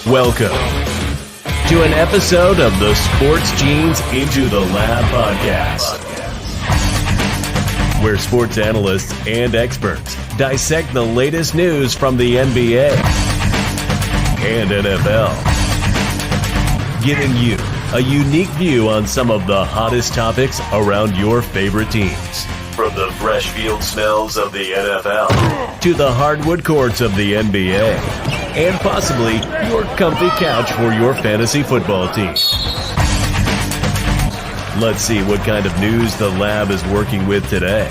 Welcome to an episode of the Sports Genes Into the Lab podcast, where sports analysts and experts dissect the latest news from the NBA and NFL, giving you a unique view on some of the hottest topics around your favorite teams. From the fresh field smells of the NFL to the hardwood courts of the NBA and possibly your comfy couch for your fantasy football team. Let's see what kind of news the lab is working with today.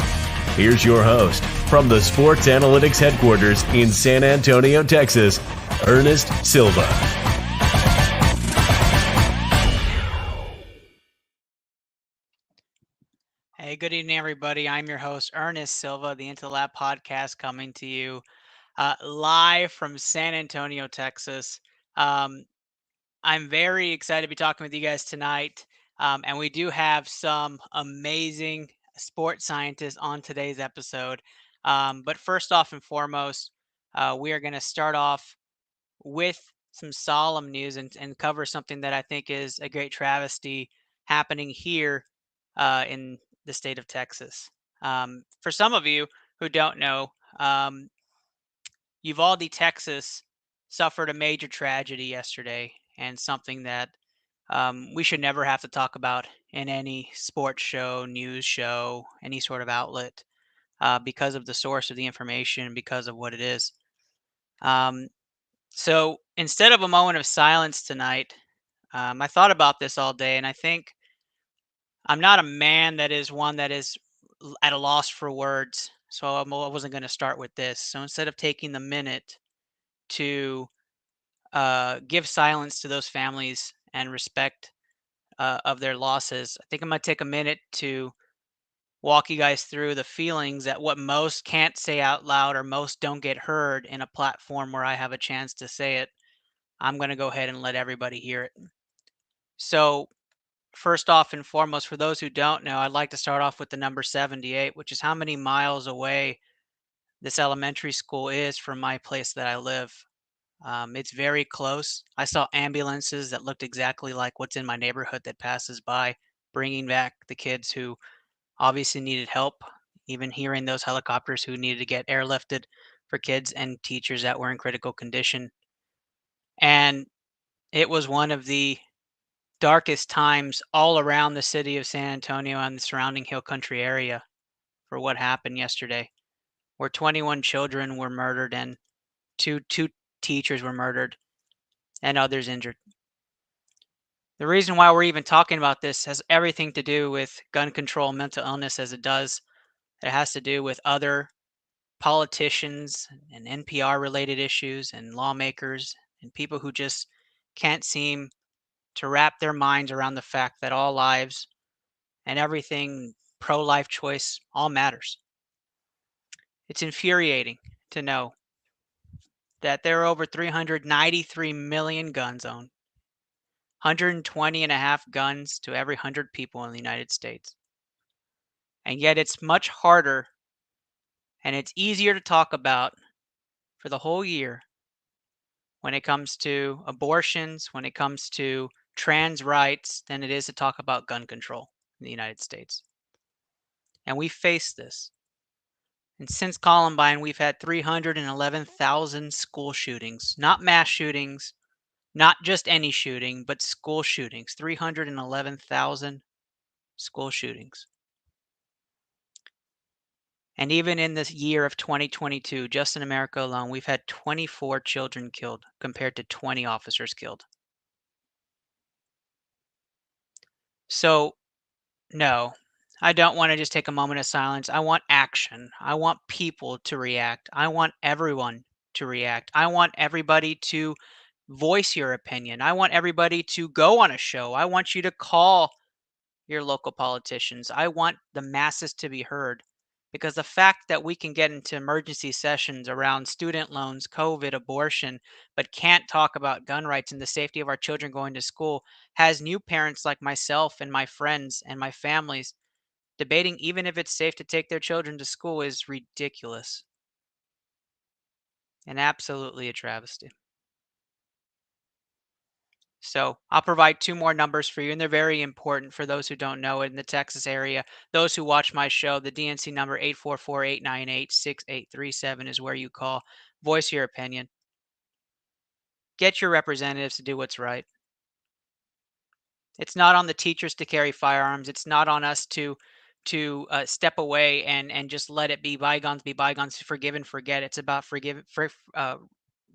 Here's your host from the Sports Analytics headquarters in San Antonio, Texas, Ernest Silva. Hey, good evening, everybody. I'm your host, Ernest Silva, the Into the Lab podcast, coming to you live from San Antonio, Texas. I'm very excited to be talking with you guys tonight, and we do have some amazing sports scientists on today's episode. But first off and foremost, we are going to start off with some solemn news and cover something that I think is a great travesty happening here in the state of Texas. For some of you who don't know, Uvalde, Texas suffered a major tragedy yesterday, and something that we should never have to talk about in any sports show, news show, any sort of outlet because of the source of the information, because of what it is. So instead of a moment of silence tonight, I thought about this all day, and I think I'm not a man that is one that is at a loss for words. So I wasn't going to start with this. So instead of taking the minute to give silence to those families and respect of their losses, I think I'm going to take a minute to walk you guys through the feelings that what most can't say out loud or most don't get heard in a platform where I have a chance to say it. I'm going to go ahead and let everybody hear it. So first off and foremost, for those who don't know, I'd like to start off with the number 78, which is how many miles away this elementary school is from my place that I live. It's very close. I saw ambulances that looked exactly like what's in my neighborhood that passes by, bringing back the kids who obviously needed help. Even hearing those helicopters who needed to get airlifted for kids and teachers that were in critical condition. And it was one of the darkest times all around the city of San Antonio and the surrounding hill country area for what happened yesterday, where 21 children were murdered and two teachers were murdered and others injured. The reason why we're even talking about this has everything to do with gun control and mental illness as it does. It has to do with other politicians and NPR related issues and lawmakers and people who just can't seem to wrap their minds around the fact that all lives and everything pro-life choice all matters. It's infuriating to know that there are over 393 million guns owned, 120 and a half guns to every 100 people in the United States. And yet it's much harder and it's easier to talk about for the whole year when it comes to abortions, when it comes to trans rights, than it is to talk about gun control in the United States. And we face this. And since Columbine, we've had 311,000 school shootings, not mass shootings, not just any shooting, but school shootings. 311,000 school shootings. And even in this year of 2022, just in America alone, we've had 24 children killed compared to 20 officers killed. So, no, I don't want to just take a moment of silence. I want action. I want people to react. I want everyone to react. I want everybody to voice your opinion. I want everybody to go on a show. I want you to call your local politicians. I want the masses to be heard, because the fact that we can get into emergency sessions around student loans, COVID, abortion, but can't talk about gun rights and the safety of our children going to school has new parents like myself and my friends and my families debating even if it's safe to take their children to school is ridiculous and absolutely a travesty. So I'll provide 2 more numbers for you, and they're very important for those who don't know it in the Texas area. Those who watch my show, the DNC number 844-898-6837 is where you call. Voice your opinion. Get your representatives to do what's right. It's not on the teachers to carry firearms. It's not on us to step away and just let it be bygones, forgive and forget. It's about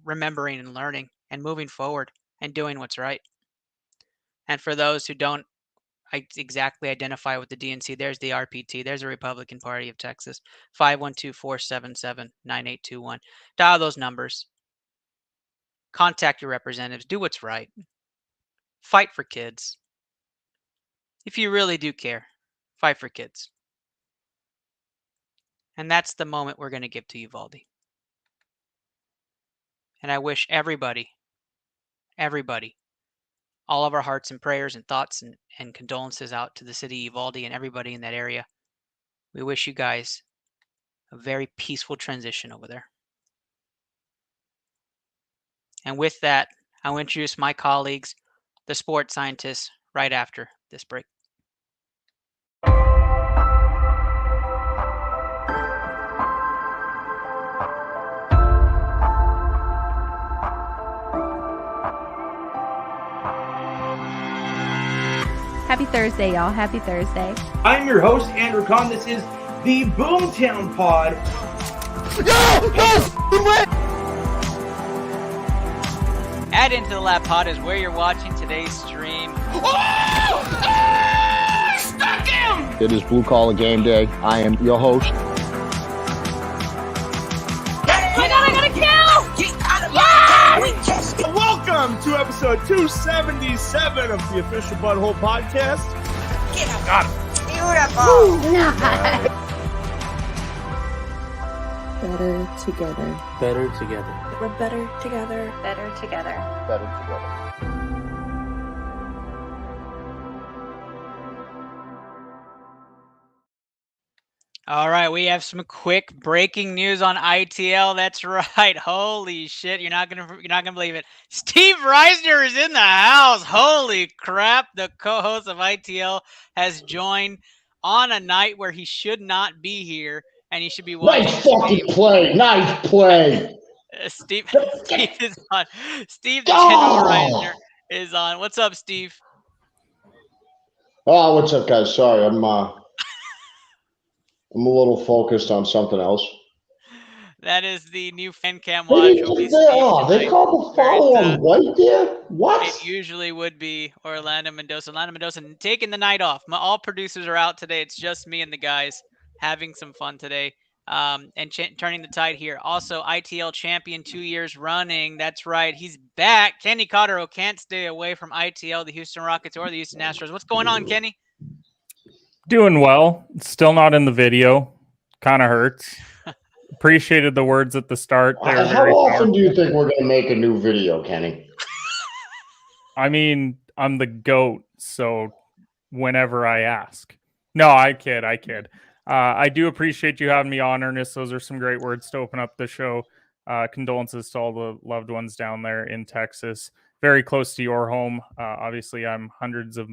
remembering and learning and moving forward and doing what's right. And for those who don't exactly identify with the DNC, there's the RPT. There's the Republican Party of Texas. 512-477-9821. Dial those numbers. Contact your representatives. Do what's right. Fight for kids. If you really do care, fight for kids. And that's the moment we're going to give to Uvalde. And I wish everybody, all of our hearts and prayers and thoughts and condolences out to the city of Uvalde and everybody in that area. We wish you guys a very peaceful transition over there. And with that, I will introduce my colleagues, the sports scientists, right after this break. Happy Thursday, y'all. Happy Thursday. I'm your host, Andrew Kahn. This is the Boomtown Pod. Add into the Lab Pod is where you're watching today's stream. Stuck him! It is Blue Collar Game Day. I am your host. Oh my god, I got a kill! Yeah! Welcome to episode 277 of the Official Butthole Podcast. Got it. Beautiful. Better together. Better together. We're better together. Better together. Better together. All right, we have some quick breaking news on ITL. That's right. Holy shit, you're not gonna believe it. Steve Reisner is in the house. Holy crap! The co-host of ITL has joined on a night where he should not be here, and he should be watching. Nice fucking play. Nice play. Steve is on. Steve the General Reisner is on. What's up, Steve? Oh, what's up, guys? Sorry, I'm a little focused on something else. That is the new fan cam watch. They called the foul on White there? What? It usually would be Orlando Mendoza. Orlando Mendoza taking the night off. All producers are out today. It's just me and the guys having some fun today. And turning the tide here. Also, ITL champion 2 years running. That's right. He's back. Kenny Cotterill can't stay away from ITL, the Houston Rockets, or the Houston Astros. What's going on, Kenny? Doing well. Still not in the video. Kind of hurts. Appreciated the words at the start. How often do you think we're going to make a new video, Kenny? I mean, I'm the GOAT, so whenever I ask. No, I kid. I do appreciate you having me on, Ernest. Those are some great words to open up the show. Condolences to all the loved ones down there in Texas. Very close to your home. Obviously, I'm hundreds of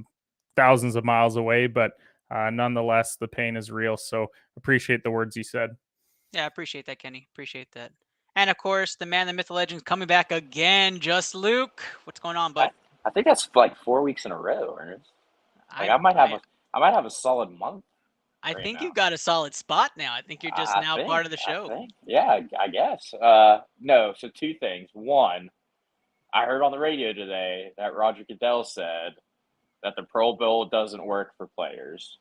thousands of miles away, but nonetheless, the pain is real. So appreciate the words you said. Yeah, I appreciate that, Kenny. Appreciate that. And of course, the man, the myth, the legend, coming back again. Just Luke. What's going on, bud? I think that's like 4 weeks in a row, Ernest. Like I might have a solid month. I think you've got a solid spot now. I think you're just part of the show. Yeah, I guess. No, so two things. One, I heard on the radio today that Roger Goodell said that the Pro Bowl doesn't work for players.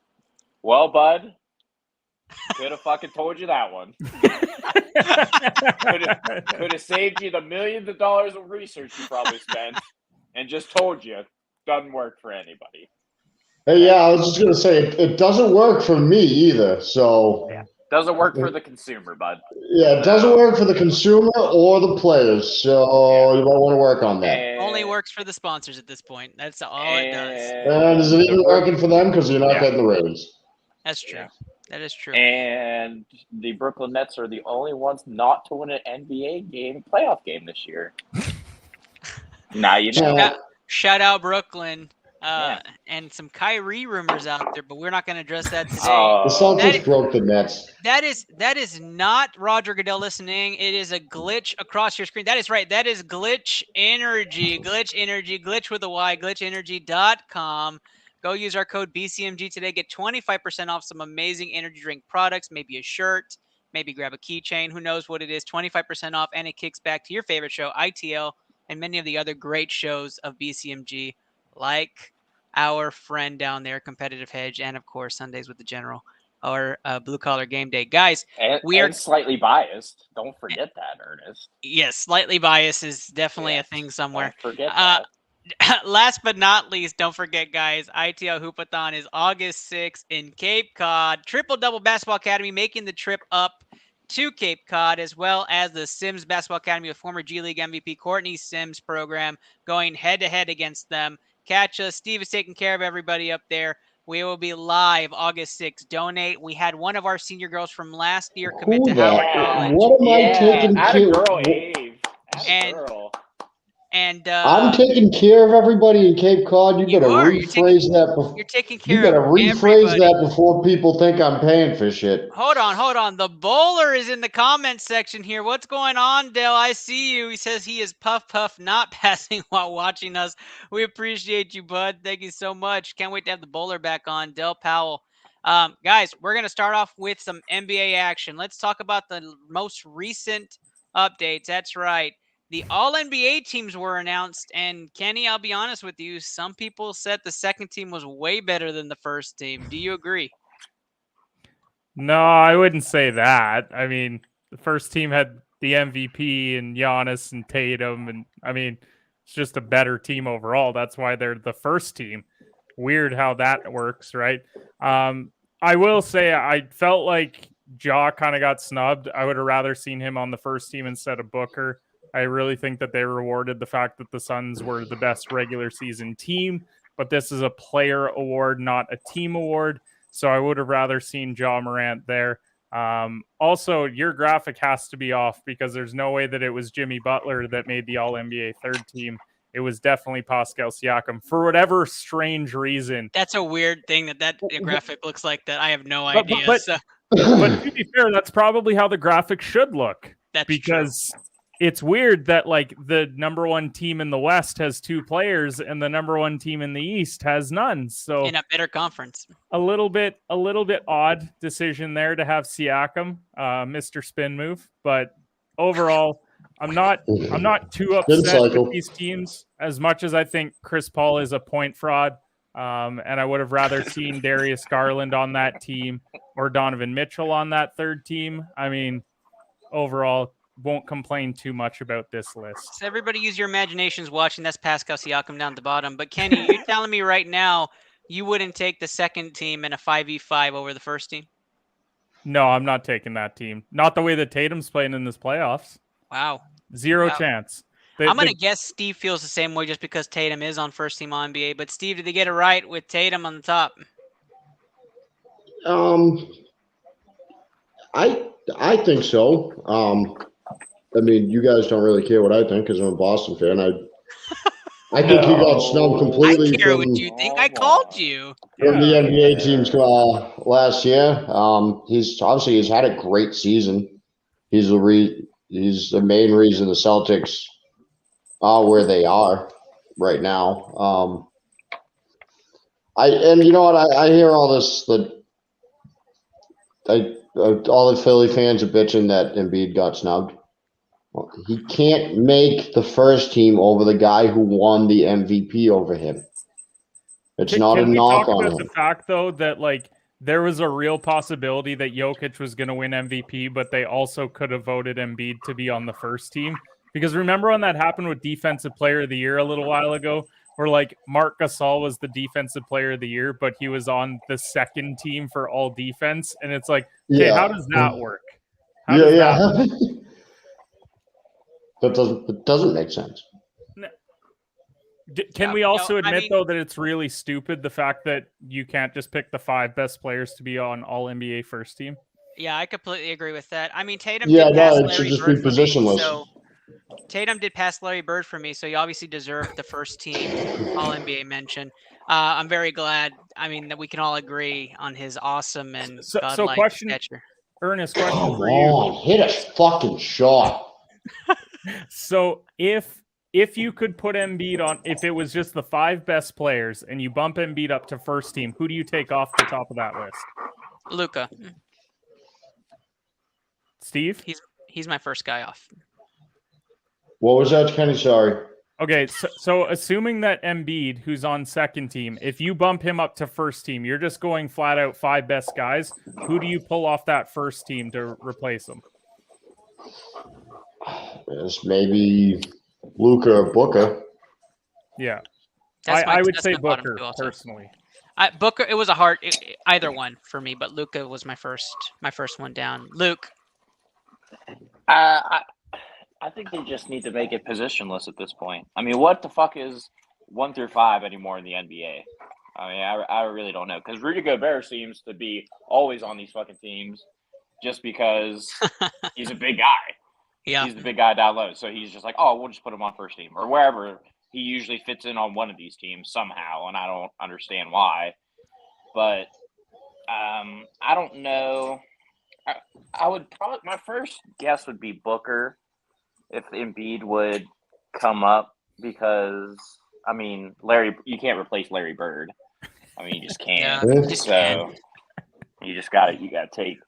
Well, bud, could have fucking told you that one. Could have saved you the millions of dollars of research you probably spent and just told you it doesn't work for anybody. Hey, yeah, I was just going to say, it doesn't work for me either, so... Yeah. Doesn't work for the consumer, bud. Yeah, it doesn't work for the consumer or the players, so you might want to work on that. It only works for the sponsors at this point. That's all it does. And is it even working for them? Because you're not getting the ratings. That's true. Yeah. That is true. And the Brooklyn Nets are the only ones not to win an NBA playoff game this year. Now you know. Shout out Brooklyn. Yeah. And some Kyrie rumors out there, but we're not going to address that today. The Celtics That- broke the Nets. That is not Roger Goodell listening. It is a glitch across your screen. That is right. That is Glitch Energy. Glitch Energy. Glitch with a Y. GlitchEnergy.com. Go use our code BCMG today. Get 25% off some amazing energy drink products. Maybe a shirt. Maybe grab a keychain. Who knows what it is? 25% off, and it kicks back to your favorite show, ITL, and many of the other great shows of BCMG, like our friend down there, Competitive Hedge, and of course Sundays with the General, or Blue Collar Game Day. Guys, we are and slightly biased. Don't forget that, Ernest. yes, slightly biased is definitely a thing somewhere. Don't forget that. Last but not least, don't forget, guys, ITL Hoopathon is August 6th in Cape Cod. Triple Double Basketball Academy making the trip up to Cape Cod, as well as the Sims Basketball Academy with former G League MVP Courtney Sims' program going head-to-head against them. Catch us. Steve is taking care of everybody up there. We will be live August 6th. Donate. We had one of our senior girls from last year commit to Howard College. What am I taking care girl, Ave. Girl. And I'm taking care of everybody in Cape Cod. You better rephrase that. You're taking care You better of rephrase everybody. that before people think I'm paying for shit. Hold on. The bowler is in the comments section here. What's going on, Dale? I see you. He says he is puff, not passing while watching us. We appreciate you, bud. Thank you so much. Can't wait to have the bowler back on, Dale Powell. Guys, we're going to start off with some NBA action. Let's talk about the most recent updates. That's right. The All-NBA teams were announced, and Kenny, I'll be honest with you, some people said the second team was way better than the first team. Do you agree? No, I wouldn't say that. I mean, the first team had the MVP and Giannis and Tatum, and I mean, it's just a better team overall. That's why they're the first team. Weird how that works, right? I will say I felt like Ja kind of got snubbed. I would have rather seen him on the first team instead of Booker. I really think that they rewarded the fact that the Suns were the best regular season team, but this is a player award, not a team award. So I would have rather seen Ja Morant there. Also, your graphic has to be off because there's no way that it was Jimmy Butler that made the All-NBA third team. It was definitely Pascal Siakam for whatever strange reason. That's a weird thing that graphic looks like that. I have no idea. But to be fair, that's probably how the graphic should look. That's because true. It's weird that like the number one team in the West has two players and the number one team in the East has none. So in a better conference, a little bit odd decision there to have Siakam, Mr. Spin move. But overall, I'm not too upset with these teams as much as I think Chris Paul is a point fraud. And I would have rather seen Darius Garland on that team or Donovan Mitchell on that third team. I mean, overall, won't complain too much about this list. So everybody use your imaginations watching. That's Pascal Siakam down at the bottom. But Kenny, you're telling me right now you wouldn't take the second team in a 5v5 over the first team? No, I'm not taking that team. Not the way that Tatum's playing in this playoffs. Wow. Zero chance. I'm going to guess Steve feels the same way just because Tatum is on first team All NBA. But Steve, did they get it right with Tatum on the top? I think so. I mean, you guys don't really care what I think because I'm a Boston fan. I think he got snubbed completely. I care what you think. I called you. From the NBA teams last year. He's had a great season. He's the main reason the Celtics are where they are right now. And you know what? I hear all this all the Philly fans are bitching that Embiid got snubbed. Well, he can't make the first team over the guy who won the MVP over him. It's not a knock on him. The fact, though, that like there was a real possibility that Jokic was going to win MVP, but they also could have voted Embiid to be on the first team. Because remember when that happened with Defensive Player of the Year a little while ago, where like Marc Gasol was the Defensive Player of the Year, but he was on the second team for all defense, and it's like, okay, how does that work? That doesn't make sense. Can we also admit, though, that it's really stupid, the fact that you can't just pick the 5 best players to be on All-NBA first team? Yeah, I completely agree with that. I mean, Tatum it should just be positionless. Tatum did pass Larry Bird for me, so he obviously deserved the first team All NBA mention. I'm very glad. I mean, that we can all agree on his awesome and godlike question, stature. Ernest, question Come for you. on, hit a fucking shot. So if you could put Embiid on, if it was just the 5 best players and you bump Embiid up to first team, who do you take off the top of that list? Luka. Steve? He's my first guy off. What was that, Kenny? Sorry. Okay, so assuming that Embiid, who's on second team, if you bump him up to first team, you're just going flat out 5 best guys. Who do you pull off that first team to replace him? It's maybe Luka or Booker. Yeah. That's I would that's say my bottom Booker, two also. personally. Booker, it was a hard either one for me, but Luka was my first one down. Luke. I think they just need to make it positionless at this point. I mean, what the fuck is 1 through 5 anymore in the NBA? I mean, I really don't know, because Rudy Gobert seems to be always on these fucking teams just because he's a big guy. Yeah. He's the big guy down low, so he's just like, oh, we'll just put him on first team or wherever. He usually fits in on one of these teams somehow, and I don't understand why. But I don't know. I would probably, my first guess would be Booker if Embiid would come up, because I mean, you can't replace Larry Bird. I mean, you just can't. Yeah, you just got to take.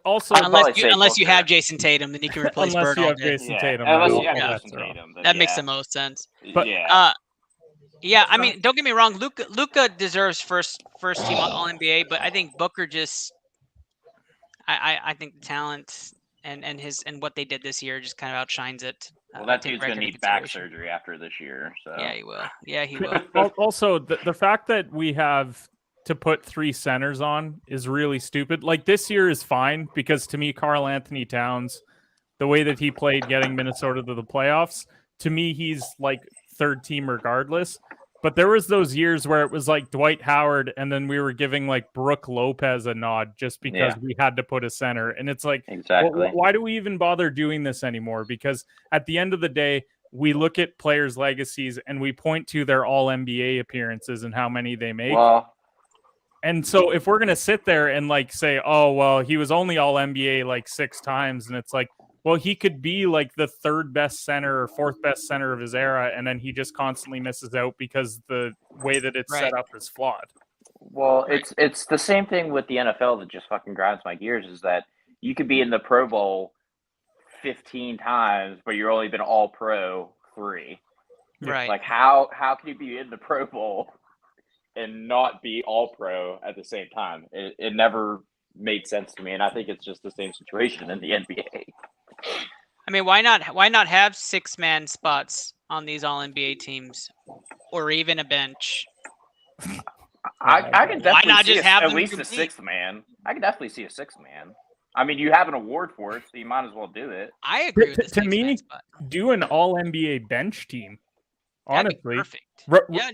Also, unless you have Jason Tatum, then you can replace unless Bird you all have day. Jason Tatum. Unless you have Yeah. Jason Tatum, That makes the most sense. But- Yeah, I mean, don't get me wrong. Luka deserves first team All NBA, but I think Booker just, I think the talent and what they did this year just kind of outshines it. Well, that dude's gonna need back surgery after this year. So yeah, he will. Yeah, he will. Also, the fact that we have to put 3 centers on is really stupid. Like, this year is fine because to me, Karl Anthony Towns, the way that he played getting Minnesota to the playoffs, to me, he's like third team regardless. But there was those years where it was like Dwight Howard, and then we were giving like Brooke Lopez a nod just because we had to put a center. And it's like, exactly. Why do we even bother doing this anymore? Because at the end of the day, we look at players' legacies and we point to their all NBA appearances and how many they make. Well, and so if we're going to sit there and like say, oh, well, he was only all NBA like 6 times. And it's like, well, he could be like the 3rd best center or 4th best center of his era. And then he just constantly misses out because the way that it's set up is flawed. Well, it's the same thing with the NFL that just fucking grinds my gears, is that you could be in the Pro Bowl 15 times, but you're only been all pro 3. Right. Like how can you be in the Pro Bowl and not be all pro at the same time? It never made sense to me, and I think it's just the same situation in the NBA. I mean, why not have 6-man spots on these all NBA teams, or even a bench? I can definitely why not see just have at them least compete? a 6th man. I can definitely see a 6th man. I mean, you have an award for it, so you might as well do it. I agree with the To me, do an all NBA bench team. Honestly, perfect.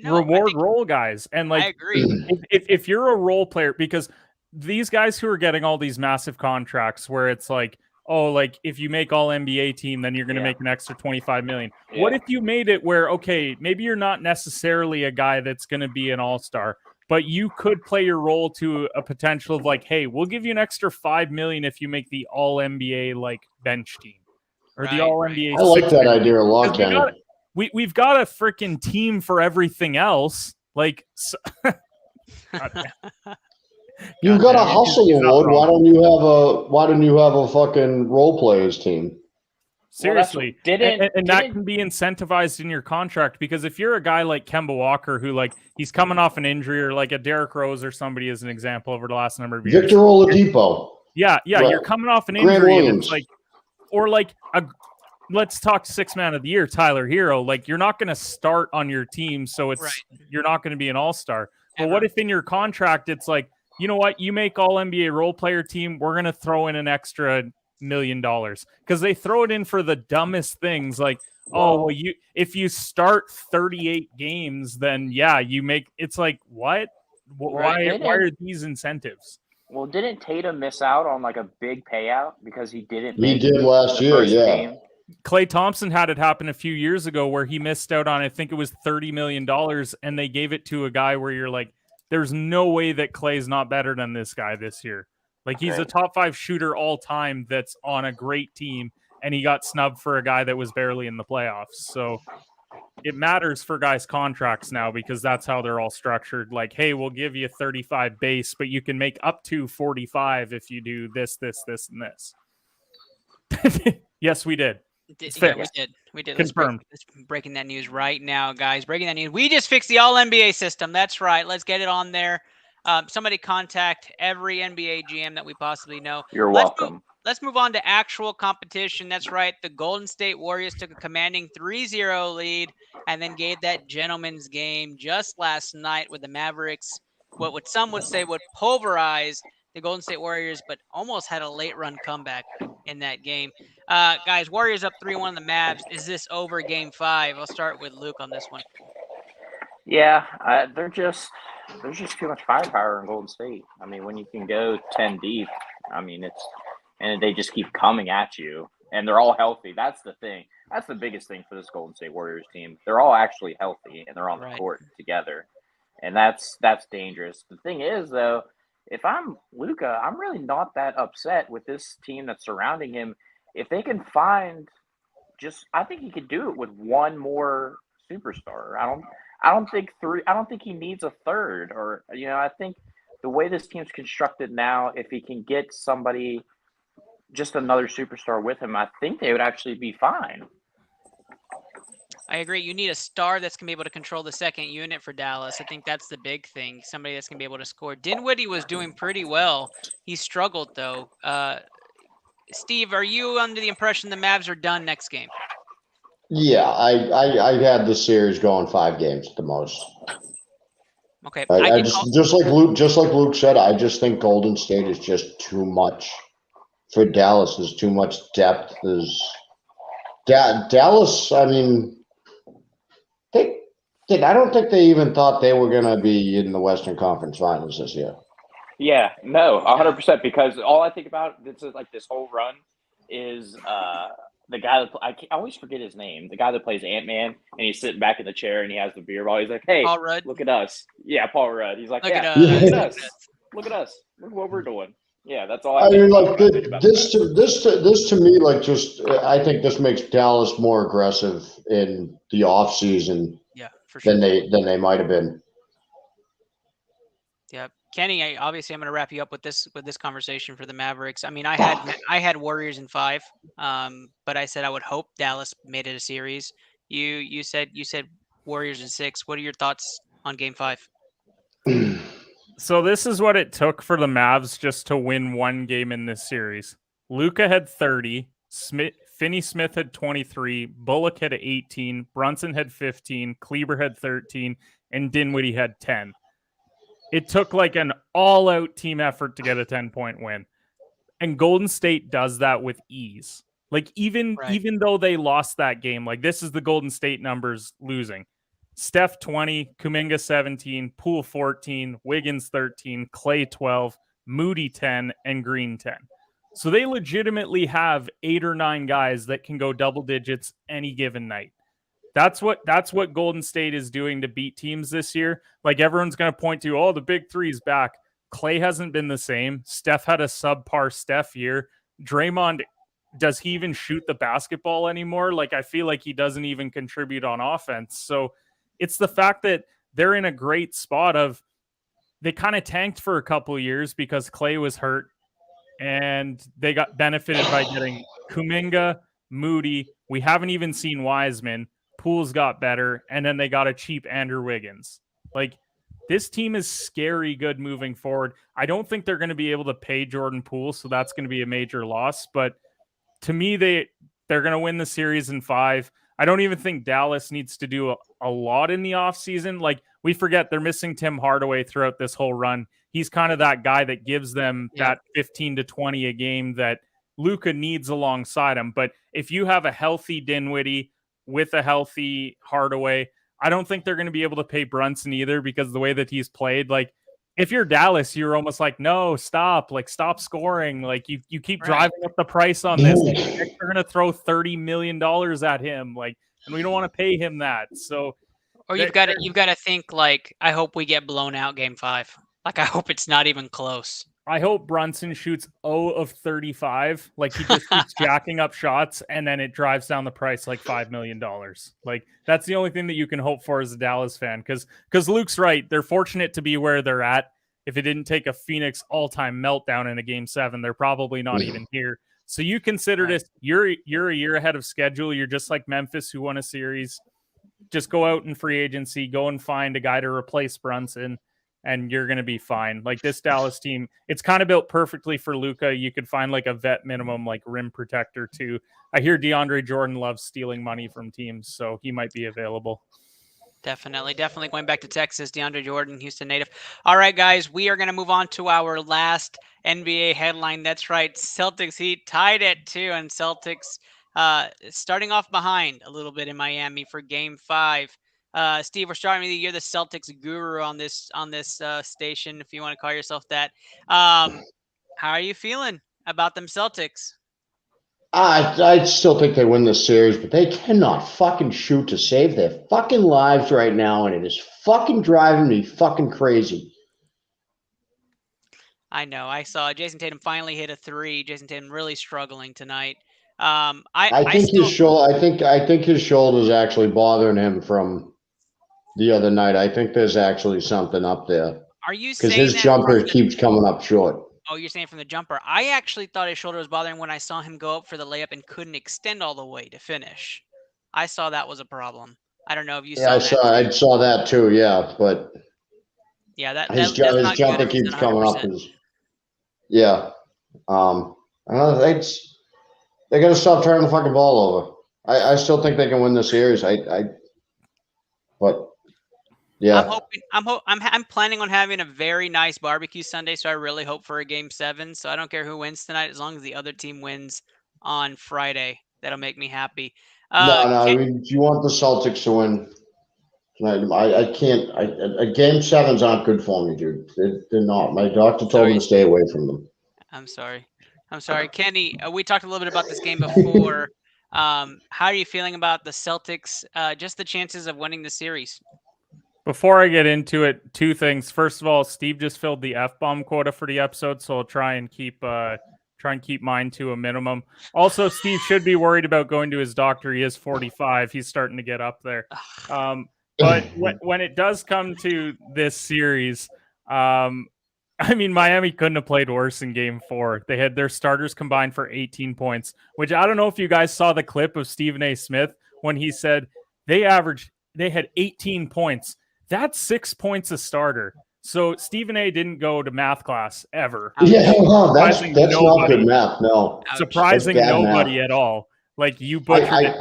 Reward role guys, and like, I agree. If you're a role player, because these guys who are getting all these massive contracts, where it's like, oh, like if you make all NBA team, then you're going to make an extra $25 million. Yeah. What if you made it where, okay, maybe you're not necessarily a guy that's going to be an all-star, but you could play your role to a potential of like, hey, we'll give you an extra $5 million if you make the all NBA like bench team or the all NBA. I like that idea a lot, Kenny. We've got a freaking team for everything else. Like, You've got a hustle award. Why don't you have a fucking role players team? Seriously, and that can be incentivized in your contract, because if you're a guy like Kemba Walker, who like he's coming off an injury, or like a Derrick Rose or somebody as an example over the last number of years, Victor Oladipo. Yeah, Right. You're coming off an injury, and it's like, or like let's talk 6 man of the year, Tyler Hero. Like, you're not going to start on your team, so it's you're not going to be an all-star. But what if in your contract it's like, you know what, you make all NBA role player team, we're going to throw in an extra $1 million, because they throw it in for the dumbest things, like, oh, well, if you start 38 games, then you make. It's like, what? Why are these incentives? Well, didn't Tatum miss out on like a big payout because he didn't? He did last year, yeah. Team? Klay Thompson had it happen a few years ago where he missed out on, I think it was $30 million, and they gave it to a guy where you're like, there's no way that Klay's not better than this guy this year. Like, he's a top 5 shooter all time that's on a great team, and he got snubbed for a guy that was barely in the playoffs. So it matters for guys' contracts now because that's how they're all structured. Like, hey, we'll give you 35 base, but you can make up to 45 if you do this, and this. Yes, we did. Yeah, we did. Confirmed. Let's breaking that news right now, guys. Breaking that news. We just fixed the All-NBA system. That's right. Let's get it on there. Somebody contact every NBA GM that we possibly know. You're welcome. Let's move on to actual competition. That's right. The Golden State Warriors took a commanding 3-0 lead and then gave that gentleman's game just last night with the Mavericks. What some would say would pulverize the Golden State Warriors, but almost had a late-run comeback in that game. Guys, Warriors up 3-1 on the Mavs. Is this over Game 5? I'll start with Luke on this one. Yeah, there's just too much firepower in Golden State. I mean, when you can go 10 deep, I mean, and they just keep coming at you, and they're all healthy. That's the thing. That's the biggest thing for this Golden State Warriors team. They're all actually healthy, and they're on the court together, and that's dangerous. The thing is, though, if I'm Luka, I'm really not that upset with this team that's surrounding him. If they can find I think he could do it with one more superstar. I don't think he needs a third, or I think the way this team's constructed now, if he can get somebody, just another superstar with him, I think they would actually be fine. I agree. You need a star that's going to be able to control the second unit for Dallas. I think that's the big thing. Somebody that's going to be able to score. Dinwiddie was doing pretty well. He struggled, though. Steve, are you under the impression the Mavs are done next game? Yeah, I had the series going 5 games at the most. Okay. Just like Luke said, I just think Golden State is just too much for Dallas. There's too much depth. Dallas. I mean, I don't think they even thought they were going to be in the Western Conference Finals this year. Yeah, no, 100%. Because all I think about this whole run is the guy that I always forget his name. The guy that plays Ant-Man, and he's sitting back in the chair and he has the beer ball. He's like, "Hey, Paul Rudd. Look at us." Yeah, Paul Rudd. He's like, Look at at us. Look at us. Look what we're doing. Yeah, that's all. I mean, like this to me, like, just I think this makes Dallas more aggressive in the off season. Yeah, for sure. Than they might have been. Yeah, Kenny. Obviously, I'm going to wrap you up with this conversation for the Mavericks. I mean, I had Warriors in 5, but I said I would hope Dallas made it a series. You said Warriors in 6. What are your thoughts on Game 5? So this is what it took for the Mavs just to win one game in this series. Luka had 30, Finney Smith had 23, Bullock had 18, Brunson had 15, Kleber had 13, and Dinwiddie had 10. It took like an all-out team effort to get a 10-point win. And Golden State does that with ease. Like, even though they lost that game, like, this is the Golden State numbers losing. Steph 20, Kuminga 17, Poole 14, Wiggins 13, Klay 12, Moody 10, and Green 10. So they legitimately have 8 or 9 guys that can go double digits any given night. That's what Golden State is doing to beat teams this year. Like, everyone's going to point to, the big three's back. Klay hasn't been the same. Steph had a subpar Steph year. Draymond, does he even shoot the basketball anymore? Like, I feel like he doesn't even contribute on offense. So it's the fact that they're in a great spot of, they kind of tanked for a couple of years because Klay was hurt, and they got benefited by getting Kuminga, Moody. We haven't even seen Wiseman. Poole's got better, and then they got a cheap Andrew Wiggins. Like, this team is scary good moving forward. I don't think they're going to be able to pay Jordan Poole, so that's going to be a major loss. But to me, they're going to win the series in 5. I don't even think Dallas needs to do a lot in the offseason. Like, we forget they're missing Tim Hardaway throughout this whole run. He's kind of that guy that gives them that 15 to 20 a game that Luka needs alongside him. But if you have a healthy Dinwiddie with a healthy Hardaway, I don't think they're going to be able to pay Brunson either, because the way that he's played, like, if you're Dallas, you're almost like, no, stop scoring. Like you keep driving up the price on this. Like, they're gonna throw $30 million at him, like, and we don't want to pay him that. So, or you've got to think like, I hope we get blown out game 5. Like, I hope it's not even close. I hope Brunson shoots 0 of 35. Like, he just keeps jacking up shots, and then it drives down the price like $5 million. Like, that's the only thing that you can hope for as a Dallas fan. Because Luke's right. They're fortunate to be where they're at. If it didn't take a Phoenix all-time meltdown in a Game 7, they're probably not even here. So you consider this, you're a year ahead of schedule. You're just like Memphis, who won a series. Just go out in free agency, go and find a guy to replace Brunson, and you're going to be fine. Like, this Dallas team, it's kind of built perfectly for Luka. You could find like a vet minimum, like rim protector too. I hear DeAndre Jordan loves stealing money from teams, so he might be available. Definitely going back to Texas. DeAndre Jordan, Houston native. All right, guys, we are going to move on to our last NBA headline. That's right, Celtics Heat tied at 2, and Celtics starting off behind a little bit in Miami for Game 5. Steve, we're starting with you. You're the Celtics guru on this station, if you want to call yourself that. How are you feeling about them Celtics? I still think they win this series, but they cannot fucking shoot to save their fucking lives right now, and it is fucking driving me fucking crazy. I know. I saw Jason Tatum finally hit a 3. Jason Tatum really struggling tonight. I think his shoulder's actually bothering him from the other night. I think there's actually something up there. Are you saying because his jumper keeps coming up short? Oh, you're saying from the jumper. I actually thought his shoulder was bothering when I saw him go up for the layup and couldn't extend all the way to finish. I saw that was a problem. I don't know if you saw that. I saw that too. Yeah, but his jumper keeps coming up. Yeah. They got to stop turning the fucking ball over. I still think they can win the series. But yeah. I'm planning on having a very nice barbecue Sunday, so I really hope for a Game 7. So I don't care who wins tonight, as long as the other team wins on Friday. That'll make me happy. I mean, you want the Celtics to win tonight. I can't. Game 7s aren't good for me, dude. They're not. My doctor told me to stay away from them. I'm sorry, Kenny. We talked a little bit about this game before. How are you feeling about the Celtics? Just the chances of winning the series. Before I get into it, 2 things. First of all, Steve just filled the F-bomb quota for the episode, so I'll try and keep mine to a minimum. Also, Steve should be worried about going to his doctor. He is 45. He's starting to get up there. But when it does come to this series, I mean, Miami couldn't have played worse in Game 4. They had their starters combined for 18 points, which I don't know if you guys saw the clip of Stephen A. Smith when he said they had 18 points. That's 6 points a starter. So Stephen A. didn't go to math class ever. Yeah, well, that's not good math. No, surprising nobody at all. Like, you butchered it.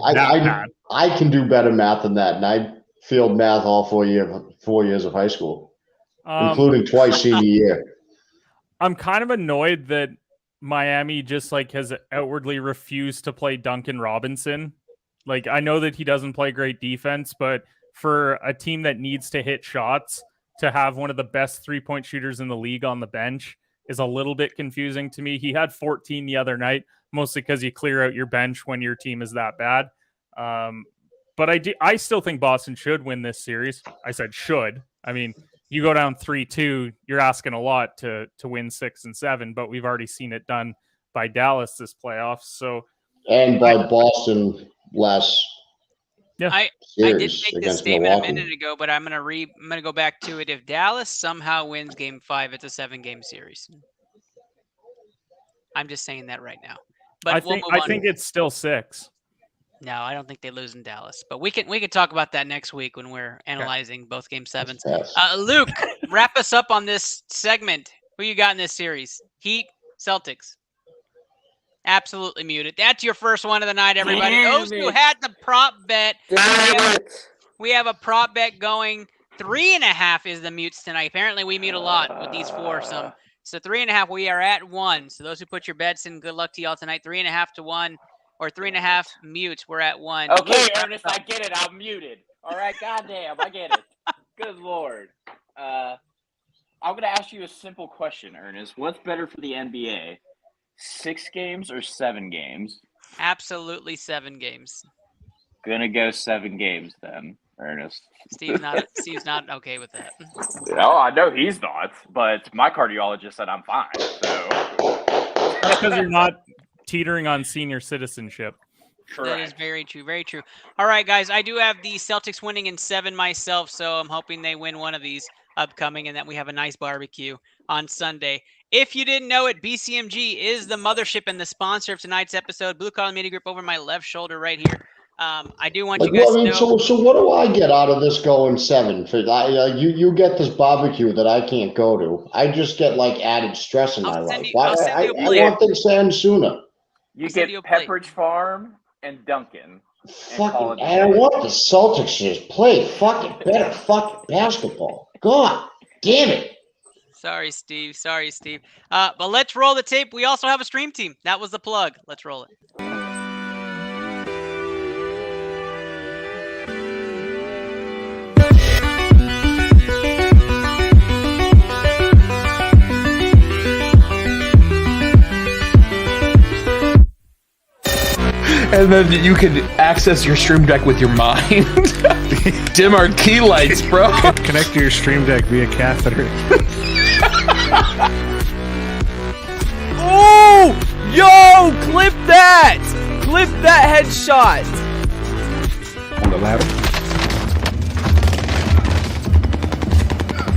I can do better math than that, and I failed math all 4 years of high school, including twice senior year. I'm kind of annoyed that Miami just has outwardly refused to play Duncan Robinson. Like, I know that he doesn't play great defense, but for a team that needs to hit shots, to have one of the best 3-point shooters in the league on the bench is a little bit confusing to me. He had 14 the other night, mostly because you clear out your bench when your team is that bad. But I still think Boston should win this series. I said should. I mean, you go down 3-2, you're asking a lot to win 6 and 7, but we've already seen it done by Dallas this playoffs. So, and by Boston last. Yeah, I did make this statement a minute ago, but I'm gonna go back to it. If Dallas somehow wins Game 5, it's a 7-game series. I'm just saying that right now. But I think it's still 6. No, I don't think they lose in Dallas. But we can talk about that next week when we're analyzing both Game 7s. Yes. Luke, wrap us up on this segment. Who you got in this series? Heat, Celtics. Absolutely muted. That's your first one of the night, everybody. Those who had the prop bet, we have a prop bet going. 3.5 is the mutes tonight. Apparently, we mute a lot with these foursomes. So 3.5, we are at 1. So those who put your bets in, good luck to y'all tonight. 3.5 to 1, or 3.5 mutes. We're at 1. Okay, Ernest, I get it. I'm muted. All right, goddamn, I get it. Good Lord. I I'm going to ask you a simple question, Ernest. What's better for the NBA? 6 games or 7 games? Absolutely 7 games. Gonna go 7 games then, Ernest. Steve's not okay with that. Oh, I know he's not, but my cardiologist said I'm fine. So That's because you're not teetering on senior citizenship. correct. That is very true. Very true. All right, guys. I do have the Celtics winning in 7 myself, so I'm hoping they win one of these upcoming and that we have a nice barbecue on Sunday. If you didn't know it, BCMG is the mothership and the sponsor of tonight's episode. Blue Collar Media Group over my left shoulder right here. I do want you guys to know. So what do I get out of this going 7? You get this barbecue that I can't go to. I just get like added stress in my life. I want things to end sooner. You get Pepperidge Farm and Duncan. Fucking, I want the Celtics to just play fucking better fucking basketball. God damn it. Sorry, Steve. But let's roll the tape. We also have a stream team. That was the plug. Let's roll it. And then you can access your stream deck with your mind. Dim our key lights, bro. Connect to your stream deck via catheter. Oh! Yo! Clip that! Clip that headshot! On the ladder.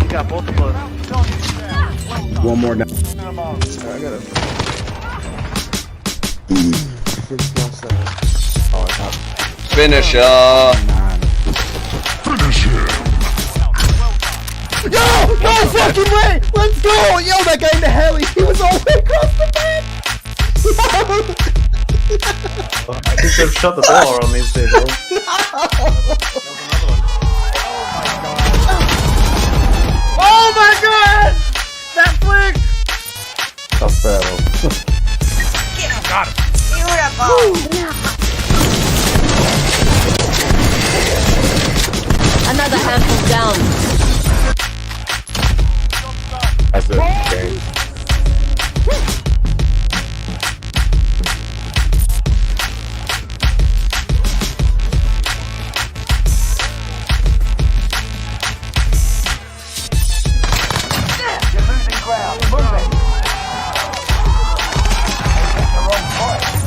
You got both of those. One more now. I gotta... Finish No! No fucking way! Let's go! Yo, that guy in the heli, he was all the way across the map! I think they've shut the door on these people. Oh my god! That flick! Tough battle. Got him. Another handful down. That's it. Okay.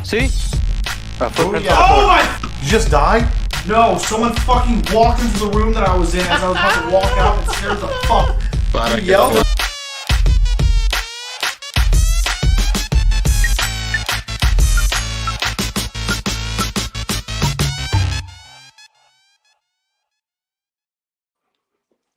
See? Oh my! Did you just die? No, someone fucking walked into the room that I was in as I was about to walk out and scared the fuck. You yelled.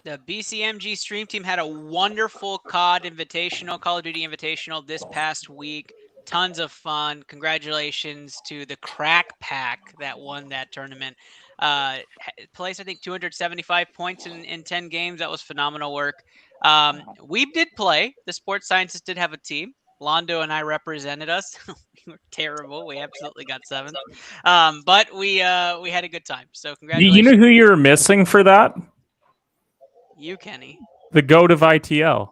The BCMG stream team had a wonderful COD Invitational, Call of Duty Invitational this past week. Tons of fun. Congratulations to the Crack Pack that won that tournament. Placed, I think, 275 points in 10 games. That was phenomenal work. We did play. The sports scientists did have a team. Londo and I represented us. We were terrible. We absolutely got 7th. But we had a good time. So congratulations. You know who you're missing for that? You, Kenny. The GOAT of ITL.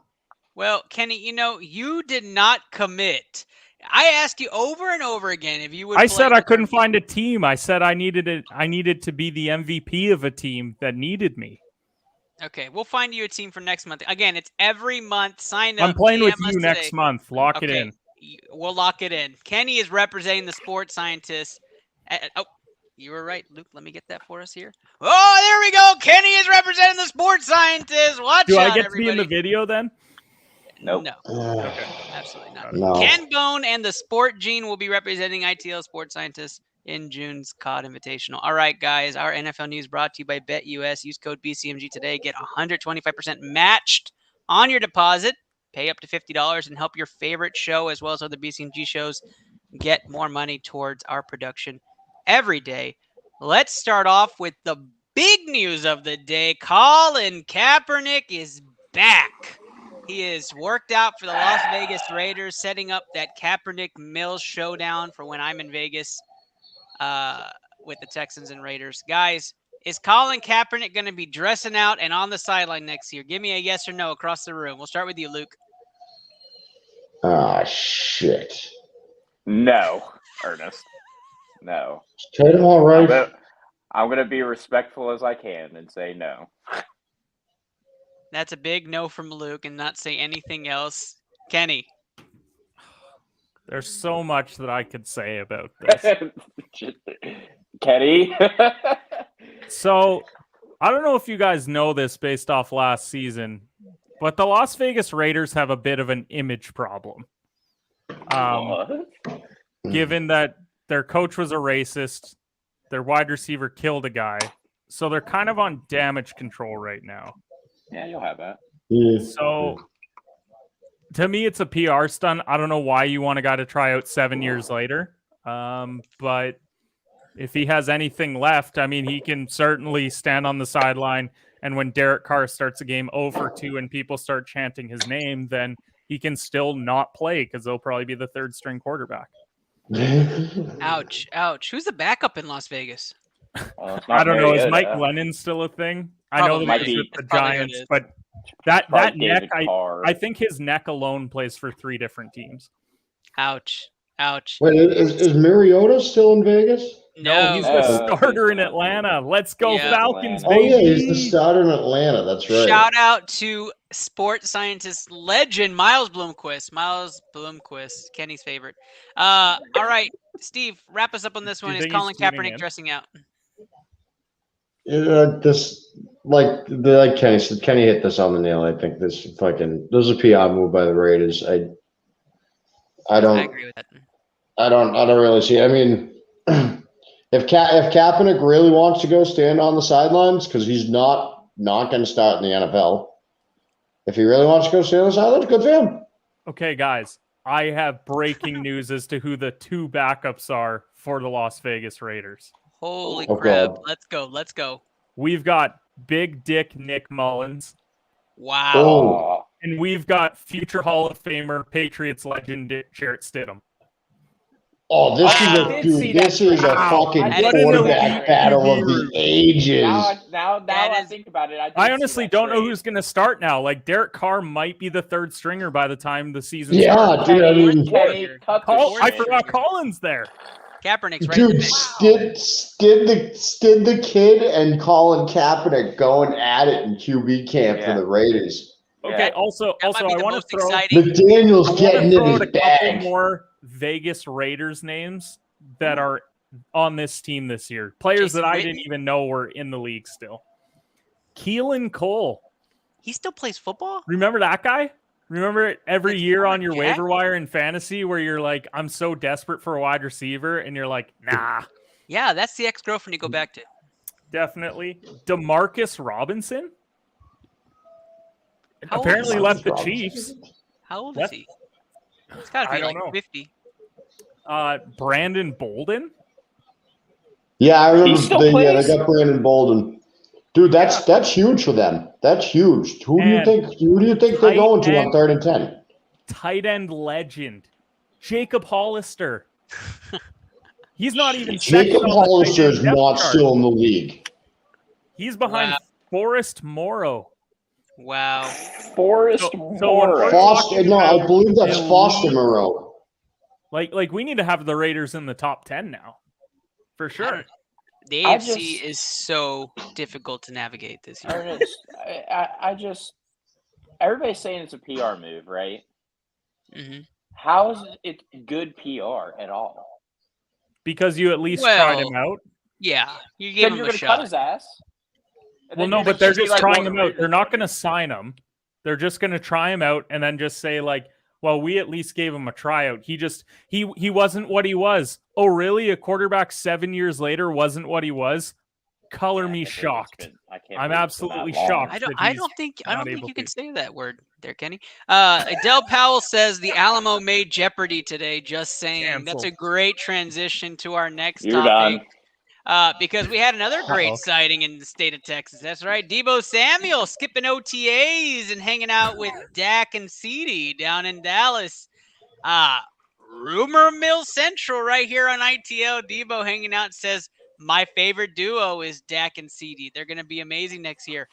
Well, Kenny, you did not commit. I asked you over and over again if you would. I said I couldn't find a team. I said I needed to be the MVP of a team that needed me. Okay, we'll find you a team for next month. Again, it's every month. Sign up. I'm playing with DM us you today. next month. Lock it in. We'll lock it in. Kenny is representing the sports scientists. Oh, you were right, Luke. Let me get that for us here. Oh, there we go. Kenny is representing the sports scientists. Watch Do out, I get everybody. to be in the video then? Nope. No. Okay. Absolutely not. No. Ken Bone and the Sport Gene will be representing ITL Sports Scientists in June's COD Invitational. All right, guys. Our NFL news brought to you by BetUS. Use code BCMG today. Get 125% matched on your deposit. Pay up to $50 and help your favorite show as well as other BCMG shows get more money towards our production every day. Let's start off with the big news of the day. Colin Kaepernick is back. He is worked out for the Las Vegas Raiders, setting up that Kaepernick Mills showdown for when I'm in Vegas with the Texans and Raiders. Guys, Is Colin Kaepernick going to be dressing out and on the sideline next year? Give me a yes or no across the room. We'll start with you, Luke. Ah, shit. No, Ernest. No. Trade him all right. I'm gonna be respectful as I can and say no. That's a big no from Luke and not say anything else. Kenny. There's so much that I could say about this. Kenny? So, I don't know if you guys know this based off last season, but the Las Vegas Raiders have a bit of an image problem. Given that their coach was a racist, their wide receiver killed a guy, so they're kind of on damage control right now. Yeah, you'll have that. So, to me, it's a PR stunt. I don't know why you want a guy to try out 7 years later, but if he has anything left, I mean, he can certainly stand on the sideline, and when Derek Carr starts a game 0-2 and people start chanting his name, then he can still not play because they'll probably be the third string quarterback. Ouch, ouch. Who's the backup in Las Vegas? I don't know. Is Mike Lennon still a thing? I know that he's with the Giants, but that neck, I think his neck alone plays for 3 different teams. Ouch, ouch. Wait, is Mariota still in Vegas? No, he's the starter in Atlanta. Let's go Falcons, baby. Oh, yeah, he's the starter in Atlanta. That's right. Shout out to sports scientist legend Miles Bloomquist. Miles Bloomquist, Kenny's favorite. All right, Steve, wrap us up on this one. Is Colin Kaepernick dressing out? Like Kenny said, Kenny hit this on the nail. I think this is a PR move by the Raiders. I agree with that. I don't really see it. I mean, if Kaepernick really wants to go stand on the sidelines, because he's not going to start in the NFL. If he really wants to go stand on the sidelines, good for him. Okay, guys, I have breaking news as to who the 2 backups are for the Las Vegas Raiders. Holy crap. Let's go. Let's go. We've got Big Dick Nick Mullins. Wow. Oh. And we've got future Hall of Famer Patriots legend Jarrett Stidham. Oh, this is a fucking quarterback battle of the ages. Now I think about it. I honestly don't know who's going to start now. Like, Derek Carr might be the third stringer by the time the season starts. Dude, I mean, I forgot Collins there. Kaepernick's right dude, Stid the kid and Colin Kaepernick going at it in QB camp for the Raiders. Okay, also I want to throw McDaniel's getting in his a bag. couple more Vegas Raiders names that are on this team this year. Players that I didn't even know were in the league still. Keelan Cole. He still plays football? Remember that guy? Remember it every year on your waiver wire in fantasy where you're like, I'm so desperate for a wide receiver, and you're like, nah. Yeah, that's the ex-girlfriend you go back to. Definitely. DeMarcus Robinson? Apparently left the Chiefs. How old is he? It's got to be like 50. Brandon Bolden? Yeah, I remember they got Brandon Bolden. Dude, that's huge for them. That's huge. Who do you think they're going to on 3rd and 10? Tight end legend. Jacob Hollister. He's not even Jacob Hollister is not still in the league. He's behind Forrest Morrow. Wow. Forrest Morrow. I believe that's Foster Moreau. Like we need to have the Raiders in the top 10 now. For sure. The AFC is so difficult to navigate this year. Ernest, everybody's saying it's a PR move, right? Mm-hmm. How is it good PR at all? Because you at least tried him out. Yeah, you gave him a shot. Cut his ass. Well, no, but they're just trying him out. They're not going to sign him. They're just going to try him out and then just say like, well, we at least gave him a tryout. He wasn't what he was. Oh, really? A quarterback 7 years later wasn't what he was? Color me shocked. I'm absolutely shocked. I don't think you can say that word there, Kenny. Adele Powell says the Alamo made Jeopardy today. Just saying. Canceled. That's a great transition to our next You're topic. done. Because we had another great sighting in the state of Texas. That's right. Debo Samuel skipping OTAs and hanging out with Dak and CeeDee down in Dallas. Rumor Mill Central right here on ITL. Debo hanging out says, My favorite duo is Dak and CD. They're going to be amazing next year.